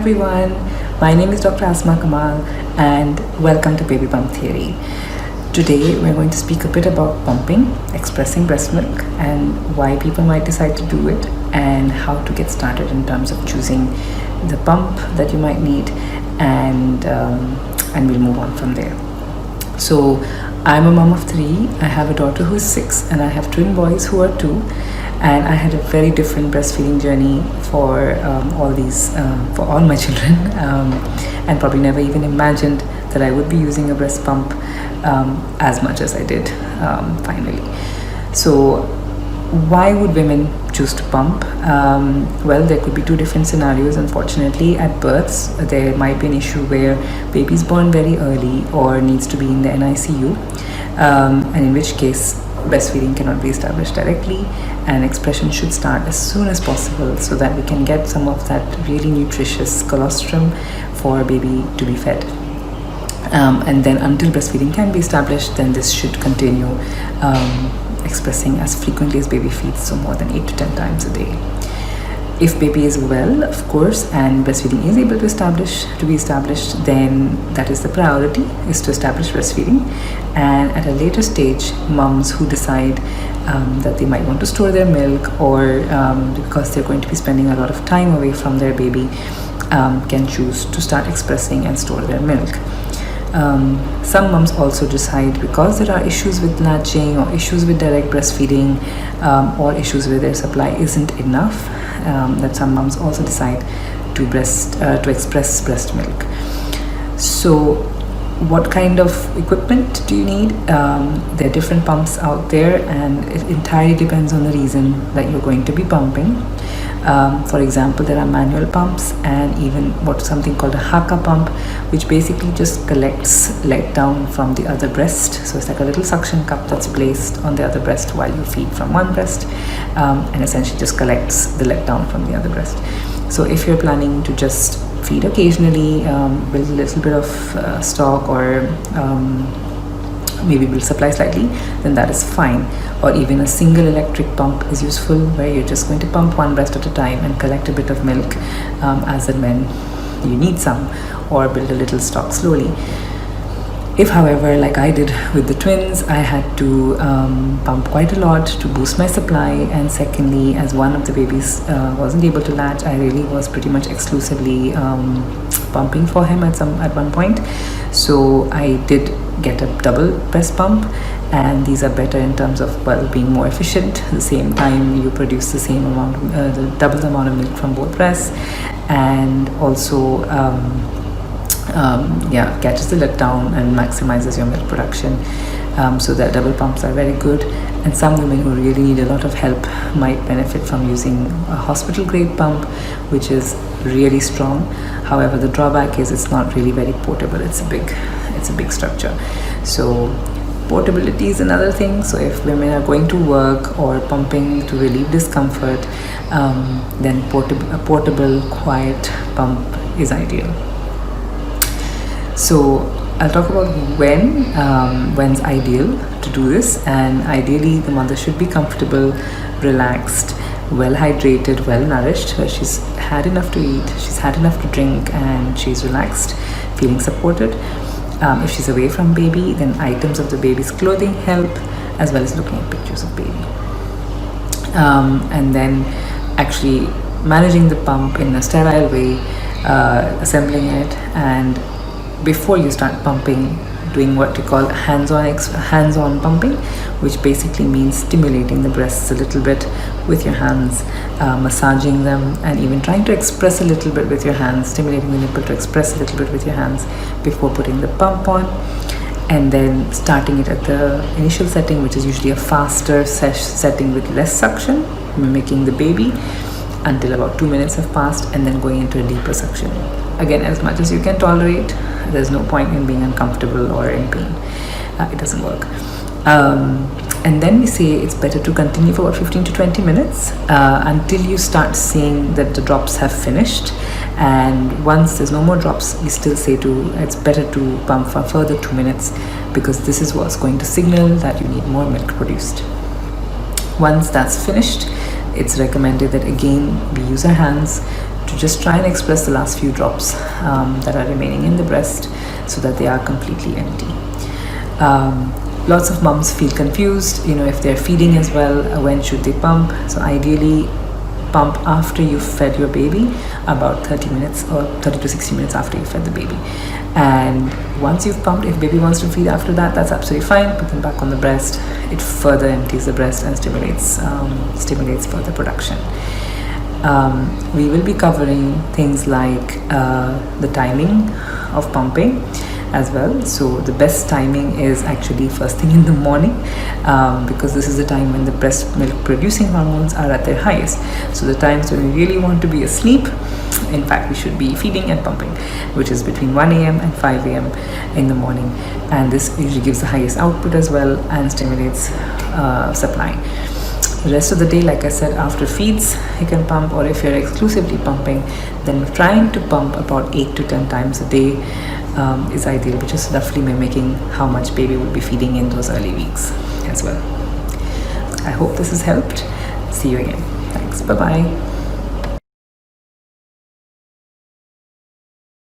everyone, my name is Dr. Asma and welcome to Baby Pump Theory. Today we're going to speak a bit about pumping, expressing breast milk, and why people might decide to do it, and how to get started in terms of choosing the pump that you might need, and we'll move on from there. So I'm a mom of 3. I have a daughter who is 6 and I have twin boys who are 2, and I had a very different breastfeeding journey for all my children, and probably never even imagined that I would be using a breast pump as much as I did finally. So why would women choose to pump? Well, there could be 2 different scenarios. Unfortunately, at births there might be an issue where baby is born very early or needs to be in the NICU, and in which case breastfeeding cannot be established directly, and expression should start as soon as possible so that we can get some of that really nutritious colostrum for baby to be fed. And then until breastfeeding can be established, then this should continue expressing as frequently as baby feeds, so more than 8 to 10 times a day. If baby is well, of course, and breastfeeding is able to be established, then that is the priority, is to establish breastfeeding. And at a later stage, moms who decide that they might want to store their milk, or because they're going to be spending a lot of time away from their baby, can choose to start expressing and store their milk. Some moms also decide, because there are issues with latching or issues with direct breastfeeding, or issues where their supply isn't enough, that some moms also decide to express breast milk. So what kind of equipment do you need? There are different pumps out there, and it entirely depends on the reason that you're going to be pumping. For example, there are manual pumps, and even something called a Haaka pump, which basically just collects letdown from the other breast. So it's like a little suction cup that's placed on the other breast while you feed from one breast, and essentially just collects the letdown from the other breast. So if you're planning to just feed occasionally, build a little bit of stock, or maybe build supply slightly, then that is fine. Or even a single electric pump is useful, where you're just going to pump one breast at a time and collect a bit of milk as and when you need some, or build a little stock slowly. If, however, like I did with the twins, I had to pump quite a lot to boost my supply, and secondly, as one of the babies wasn't able to latch, I really was pretty much exclusively pumping for him at one point. So I did get a double breast pump, and these are better in terms of, well, being more efficient. At the same time, you produce the same amount, double the amount of milk from both breasts, and also catches the letdown and maximizes your milk production. So that double pumps are very good, and some women who really need a lot of help might benefit from using a hospital grade pump, which is really strong. However, the drawback is it's not really very portable. It's a big structure. So portability is another thing. So if women are going to work or pumping to relieve discomfort, then a portable quiet pump is ideal. So I'll talk about when's ideal to do this. And ideally, the mother should be comfortable, relaxed, well hydrated, well nourished, where she's had enough to eat, she's had enough to drink, and she's relaxed, feeling supported. If she's away from baby, then items of the baby's clothing help, as well as looking at pictures of baby. And then actually managing the pump in a sterile way, assembling it, and before you start pumping, doing what you call hands-on pumping, which basically means stimulating the breasts a little bit with your hands, massaging them, and even trying to express a little bit with your hands, stimulating the nipple to express a little bit with your hands before putting the pump on. And then starting it at the initial setting, which is usually a faster setting with less suction, mimicking the baby, until about 2 minutes have passed, and then going into a deeper suction. Again, as much as you can tolerate. There's no point in being uncomfortable or in pain. It doesn't work. And then we say it's better to continue for about 15 to 20 minutes until you start seeing that the drops have finished. And once there's no more drops, we still say it's better to pump for further 2 minutes, because this is what's going to signal that you need more milk produced. Once that's finished, it's recommended that again we use our hands to just try and express the last few drops that are remaining in the breast so that they are completely empty. Lots of moms feel confused, if they're feeding as well, when should they pump? So ideally, pump after you've fed your baby, about 30 minutes or 30 to 60 minutes after you fed the baby. And once you've pumped, if baby wants to feed after that, that's absolutely fine. Put them back on the breast. It further empties the breast and stimulates further production. We will be covering things like the timing of pumping as well. So the best timing is actually first thing in the morning, because this is the time when the breast milk producing hormones are at their highest. So the times when we really want to be asleep, in fact we should be feeding and pumping, which is between 1 a.m. and 5 a.m. in the morning, and this usually gives the highest output as well and stimulates supply. The rest of the day, like I said, after feeds you can pump, or if you're exclusively pumping, then trying to pump about 8 to 10 times a day is ideal, which is roughly mimicking how much baby will be feeding in those early weeks as well. I hope this has helped. See you again. Thanks. Bye-bye.